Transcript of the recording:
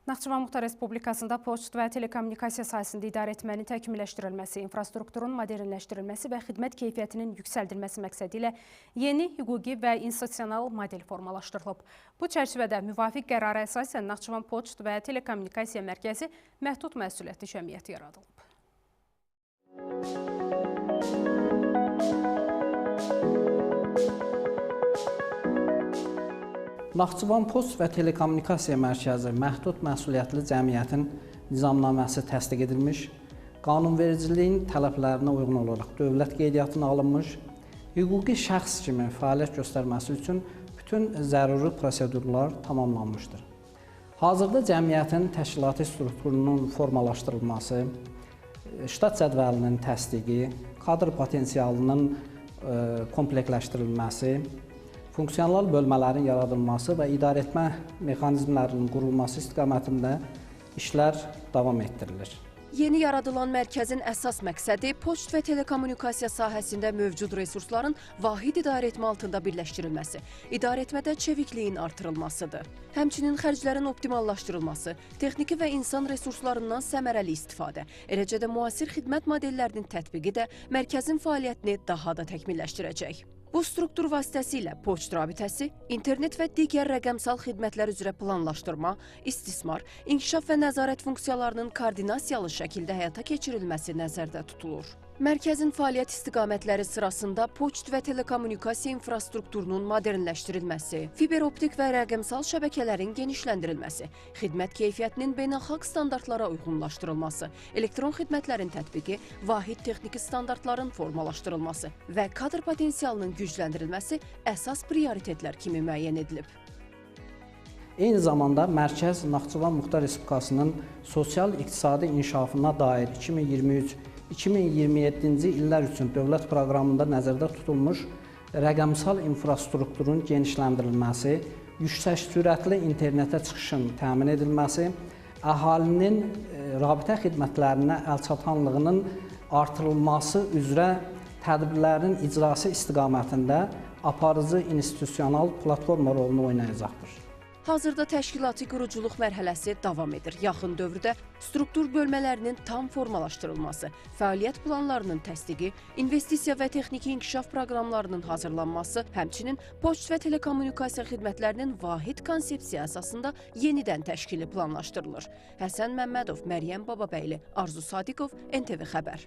Naxçıvan Muxtar Respublikasında poçt və telekommunikasiya sahəsində idarəetmənin təkmilləşdirilməsi, infrastrukturun modernləşdirilməsi və xidmət keyfiyyətinin yüksəldilməsi məqsədi ilə yeni hüquqi və institusional model formalaşdırılıb. Bu çərçivədə müvafiq qərara əsasən Naxçıvan Poçt və Telekommunikasiya Mərkəzi məhdud məsuliyyətli cəmiyyəti yaradılıb. Naxçıvan Poçt və Telekommunikasiya Mərkəzi məhdud məsuliyyətli cəmiyyətin nizamnaməsi təsdiq edilmiş, qanunvericiliyin tələblərinə uyğun olaraq dövlət qeydiyyatına alınmış, hüquqi şəxs kimi fəaliyyət göstərməsi üçün bütün zəruri prosedurlar tamamlanmışdır. Hazırda cəmiyyətin təşkilati strukturunun formalaşdırılması, ştat cədvəlinin təsdiqi, kadr potensialının kompleksləşdirilməsi, funksional bölmələrin yaradılması və idarəetmə mexanizmlərinin qurulması istiqamətində işlər davam etdirilir. Yeni yaradılan mərkəzin əsas məqsədi poçt və telekommunikasiya sahəsində mövcud resursların vahid idarəetmə altında birləşdirilməsi, idarəetmədə çevikliyin artırılmasıdır. Həmçinin xərclərin optimallaşdırılması, texniki və insan resurslarından səmərəli istifadə, eləcə də müasir xidmət modellərinin tətbiqi də mərkəzin fəaliyyətini daha da təkmilləşdirəcək. Bu struktur vasitəsilə poçt rabitəsi, internet və digər rəqəmsal xidmətlər üzrə planlaşdırma, istismar, inkişaf və nəzarət funksiyalarının koordinasiyalı şəkildə həyata keçirilməsi nəzərdə tutulur. Mərkəzin fəaliyyət istiqamətləri sırasında poçt və telekommunikasiya infrastrukturunun modernləşdirilməsi, fiberoptik və rəqəmsal şəbəkələrin genişləndirilməsi, xidmət keyfiyyətinin beynəlxalq standartlara uyğunlaşdırılması, elektron xidmətlərin tətbiqi, vahid texniki standartların formalaşdırılması və kadr potensialının gücləndirilməsi əsas prioritetlər kimi müəyyən edilib. Eyni zamanda mərkəz Naxçıvan Muxtar Respublikasının sosial-iqtisadi inkişafına dair 2023-2027-ci illər üçün dövlət proqramında nəzərdə tutulmuş rəqəmsal infrastrukturun genişləndirilməsi, yüksək sürətli internetə çıxışın təmin edilməsi, əhalinin rabitə xidmətlərinə əlçatanlığının artırılması üzrə tədbirlərin icrası istiqamətində aparıcı institusional platforma rolunu oynayacaqdır. Hazırda təşkilati quruculuq mərhələsi davam edir. Yaxın dövrdə struktur bölmələrinin tam formalaşdırılması, fəaliyyət planlarının təsdiqi, investisiya və texniki inkişaf proqramlarının hazırlanması, həmçinin poçt və telekommunikasiya xidmətlərinin vahid konsepsiya əsasında yenidən təşkili planlaşdırılır. Həsən Məmmədov, Məryəm Bababəyli, Arzu Sadiqov, NTV Xəbər.